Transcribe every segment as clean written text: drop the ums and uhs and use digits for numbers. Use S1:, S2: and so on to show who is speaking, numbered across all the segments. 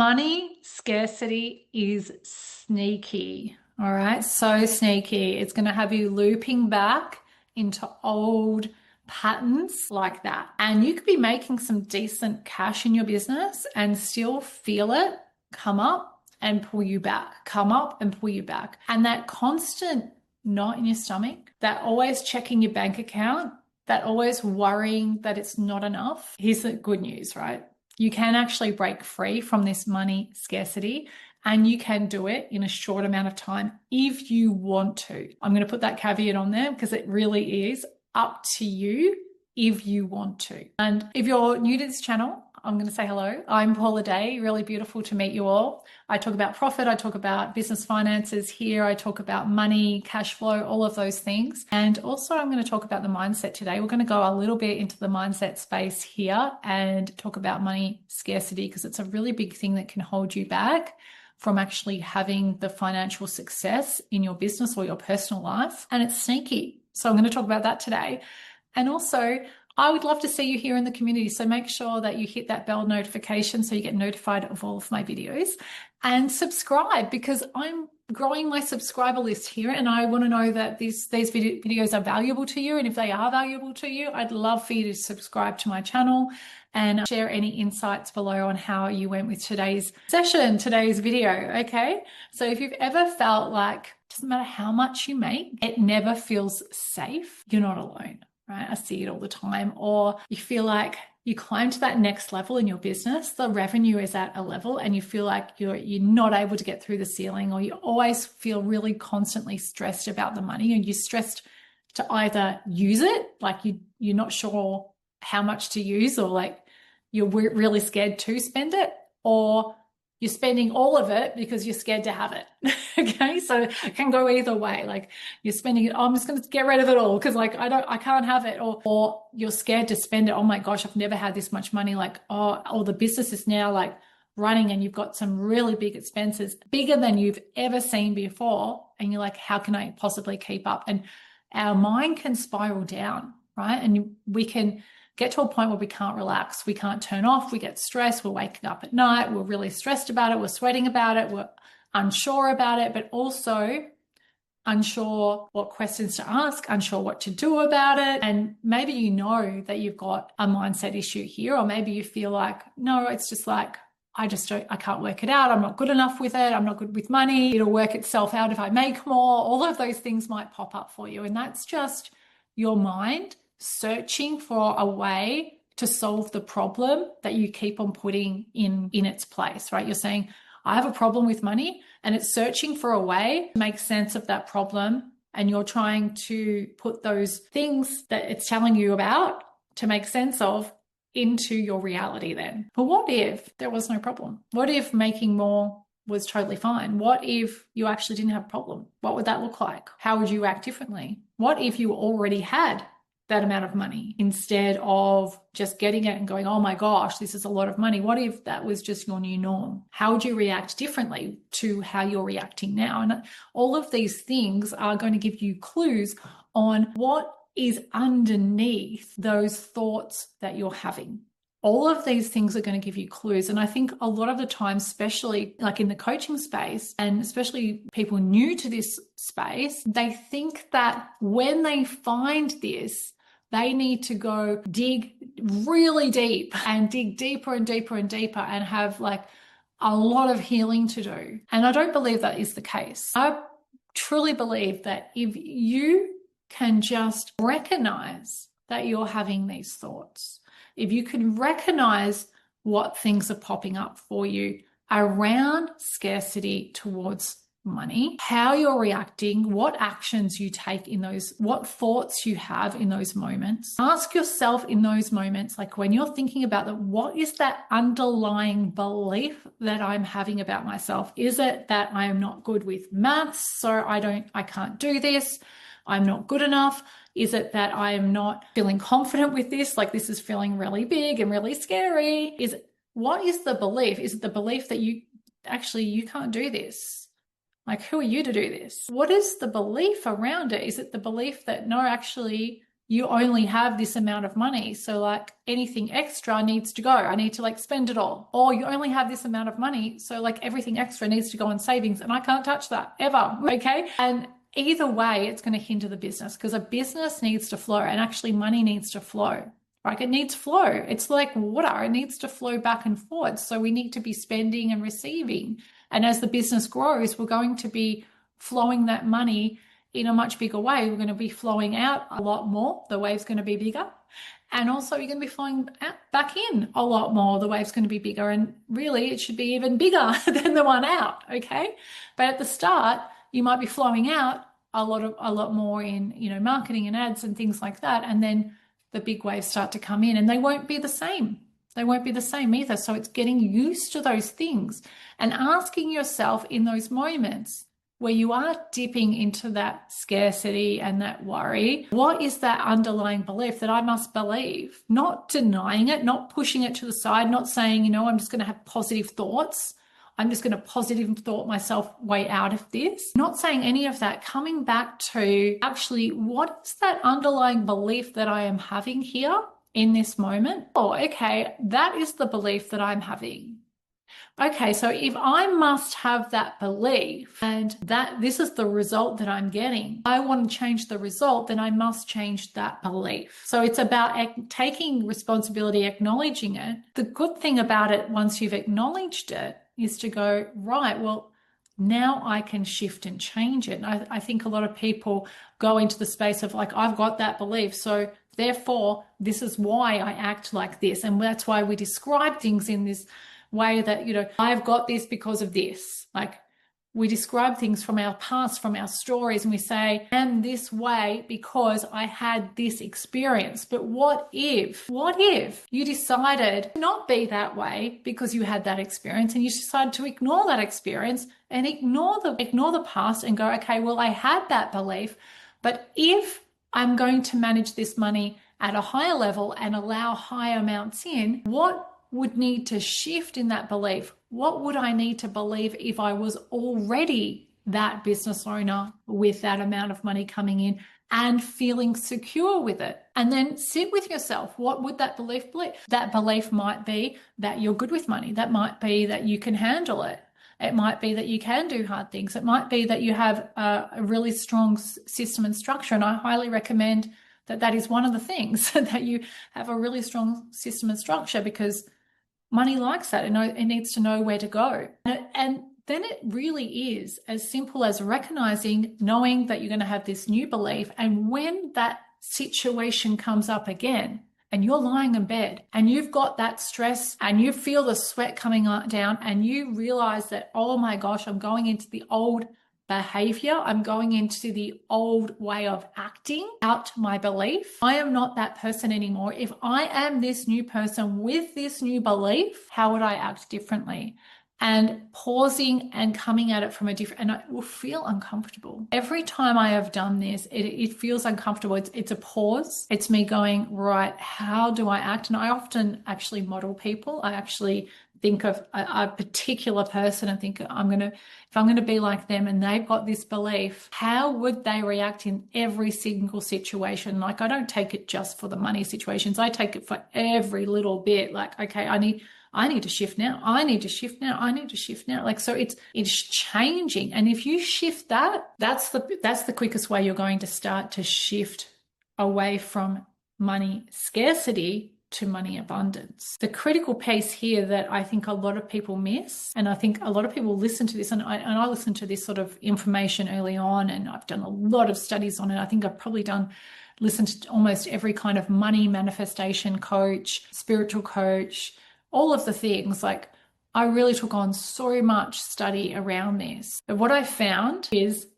S1: Money scarcity is sneaky. All right. So sneaky. It's going to have you looping back into old patterns like that. And you could be making some decent cash in your business and still feel it come up and pull you back, come up and pull you back. And that constant knot in your stomach, that always checking your bank account, that always worrying that it's not enough. Here's the good news, right? You can actually break free from this money scarcity, and you can do it in a short amount of time if you want to. I'm going to put that caveat on there because it really is up to you if you want to. And if you're new to this channel, I'm going to say hello. I'm Paula Day. Really beautiful to meet you all. I talk about profit. I talk about business finances here. I talk about money, cash flow, all of those things. And also I'm going to talk about the mindset today. We're going to go a little bit into the mindset space here and talk about money scarcity because it's a really big thing that can hold you back from actually having the financial success in your business or your personal life. And it's sneaky. So I'm going to talk about that today. And also, I would love to see you here in the community. So make sure that you hit that bell notification so you get notified of all of my videos, and subscribe because I'm growing my subscriber list here and I want to know that these videos are valuable to you. And if they are valuable to you, I'd love for you to subscribe to my channel and share any insights below on how you went with today's session, today's video. Okay. So if you've ever felt like it doesn't matter how much you make, it never feels safe, you're not alone. Right? I see it all the time. Or you feel like you climb to that next level in your business, the revenue is at a level and you feel like you're not able to get through the ceiling, or you always feel really constantly stressed about the money, and you're stressed to either use it, like you're not sure how much to use, or like you're really scared to spend it, or you're spending all of it because you're scared to have it. Okay. So it can go either way. Like you're spending it. Oh, I'm just going to get rid of it all because like I can't have it. Or you're scared to spend it. Oh my gosh, I've never had this much money. Like, oh, the business is now like running and you've got some really big expenses, bigger than you've ever seen before. And you're like, how can I possibly keep up? And our mind can spiral down, right? And we can get to a point where we can't relax. We can't turn off. We get stressed. We're waking up at night. We're really stressed about it. We're sweating about it. We're unsure about it, but also unsure what questions to ask, unsure what to do about it. And maybe you know that you've got a mindset issue here, or maybe you feel like, no, it's just like, I can't work it out. I'm not good enough with it. I'm not good with money. It'll work itself out if I make more. All of those things might pop up for you. And that's just your mind searching for a way to solve the problem that you keep on putting in its place, right? You're saying, I have a problem with money, and it's searching for a way to make sense of that problem. And you're trying to put those things that it's telling you about to make sense of into your reality then. But what if there was no problem? What if making more was totally fine? What if you actually didn't have a problem? What would that look like? How would you act differently? What if you already had that amount of money instead of just getting it and going, oh my gosh, this is a lot of money? What if that was just your new norm? How would you react differently to how you're reacting now? And all of these things are going to give you clues on what is underneath those thoughts that you're having. All of these things are going to give you clues. And I think a lot of the time, especially like in the coaching space, and especially people new to this space, they think that when they find this, they need to go dig really deep and dig deeper and deeper and deeper and have like a lot of healing to do. And I don't believe that is the case. I truly believe that if you can just recognize that you're having these thoughts, if you can recognize what things are popping up for you around scarcity towards money, how you're reacting, what actions you take in those, what thoughts you have in those moments. Ask yourself in those moments, like when you're thinking about that, what is that underlying belief that I'm having about myself? Is it that I am not good with maths, so I can't do this? I'm not good enough? Is it that I am not feeling confident with this? Like this is feeling really big and really scary. What is the belief? Is it the belief that you can't do this? Like, who are you to do this? What is the belief around it? Is it the belief that no, actually you only have this amount of money. So like anything extra needs to go. I need to like spend it all. Or you only have this amount of money. So like everything extra needs to go on savings and I can't touch that ever. Okay. And either way, it's going to hinder the business because a business needs to flow and actually money needs to flow. Right? It needs flow. It's like water. It needs to flow back and forth. So we need to be spending and receiving. And as the business grows, we're going to be flowing that money in a much bigger way. We're going to be flowing out a lot more. The wave's going to be bigger. And also you're going to be flowing back in a lot more. The wave's going to be bigger. And really it should be even bigger than the one out. Okay. But at the start, you might be flowing out a lot more in, marketing and ads and things like that. And then the big waves start to come in and they won't be the same. They won't be the same either. So it's getting used to those things and asking yourself in those moments where you are dipping into that scarcity and that worry, what is that underlying belief that I must believe? Not denying it, not pushing it to the side, not saying, I'm just going to have positive thoughts. I'm just going to positive thought myself way out of this. Not saying any of that, coming back to actually what is that underlying belief that I am having here in this moment? Oh, okay, that is the belief that I'm having. Okay, so if I must have that belief and that this is the result that I'm getting, I want to change the result, then I must change that belief. So it's about taking responsibility, acknowledging it. The good thing about it, once you've acknowledged it, is to go, right, well, now I can shift and change it. And I think a lot of people go into the space of like, I've got that belief, so therefore this is why I act like this. And that's why we describe things in this way that, I've got this because of this. Like we describe things from our past, from our stories, and we say, I'm this way because I had this experience. But what if you decided to not be that way because you had that experience and you decided to ignore that experience and ignore the past and go, okay, well, I had that belief, but if I'm going to manage this money at a higher level and allow higher amounts in, what would need to shift in that belief? What would I need to believe if I was already that business owner with that amount of money coming in and feeling secure with it? And then sit with yourself. What would that belief be? That belief might be that you're good with money. That might be that you can handle it. It might be that you can do hard things. It might be that you have a really strong system and structure. And I highly recommend that is one of the things, that you have a really strong system and structure, because money likes that. It needs to know where to go. And then it really is as simple as recognizing, knowing that you're going to have this new belief. And when that situation comes up again and you're lying in bed and you've got that stress and you feel the sweat coming down and you realize that, oh my gosh, I'm going into the old behavior. I'm going into the old way of acting out my belief. I am not that person anymore. If I am this new person with this new belief, how would I act differently? And pausing and coming at it from a different, and it will feel uncomfortable. Every time I have done this, it feels uncomfortable. It's a pause. It's me going, right, how do I act? And I often actually model people. I actually think of a particular person and think, if I'm going to be like them and they've got this belief, how would they react in every single situation? Like, I don't take it just for the money situations. I take it for every little bit. Like, okay, I need to shift now. I need to shift now. I need to shift now. Like, so it's changing. And if you shift that, that's the quickest way you're going to start to shift away from money scarcity to money abundance. The critical piece here that I think a lot of people miss, and I think a lot of people listen to this, and I listened to this sort of information early on, and I've done a lot of studies on it. I think I've probably listened to almost every kind of money manifestation coach, spiritual coach, all of the things. Like, I really took on so much study around this. But what I found is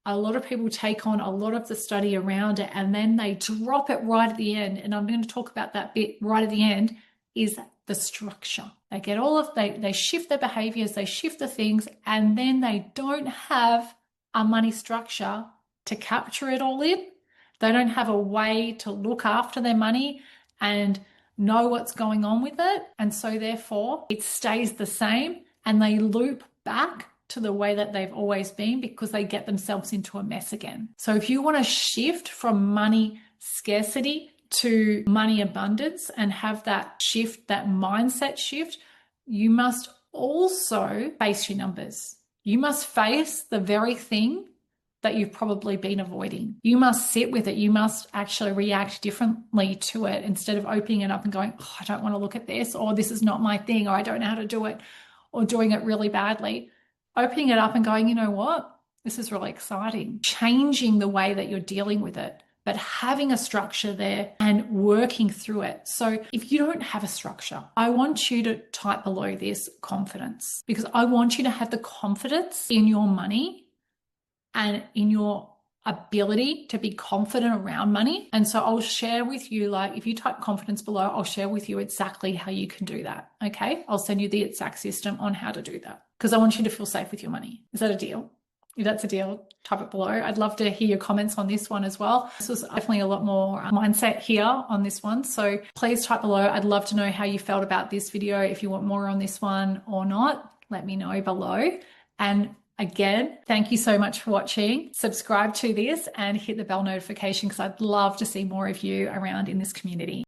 S1: a lot of people take on a lot of the study around it and then they drop it right at the end. And I'm going to talk about that bit right at the end, is the structure. They get they shift their behaviors, they shift the things, and then they don't have a money structure to capture it all in. They don't have a way to look after their money and know what's going on with it. And so therefore it stays the same and they loop back to the way that they've always been because they get themselves into a mess again. So if you want to shift from money scarcity to money abundance and have that shift, that mindset shift, you must also face your numbers. You must face the very thing that you've probably been avoiding. You must sit with it. You must actually react differently to it instead of opening it up and going, oh, I don't want to look at this, or this is not my thing, or I don't know how to do it, or doing it really badly. Opening it up and going, you know what? This is really exciting. Changing the way that you're dealing with it, but having a structure there and working through it. So if you don't have a structure, I want you to type below this confidence, because I want you to have the confidence in your money and in your ability to be confident around money. And so I'll share with you, like if you type confidence below, I'll share with you exactly how you can do that. Okay. I'll send you the exact system on how to do that, because I want you to feel safe with your money. Is that a deal? If that's a deal, type it below. I'd love to hear your comments on this one as well. This was definitely a lot more mindset here on this one. So please type below. I'd love to know how you felt about this video. If you want more on this one or not, let me know below. And again, thank you so much for watching. Subscribe to this and hit the bell notification, because I'd love to see more of you around in this community.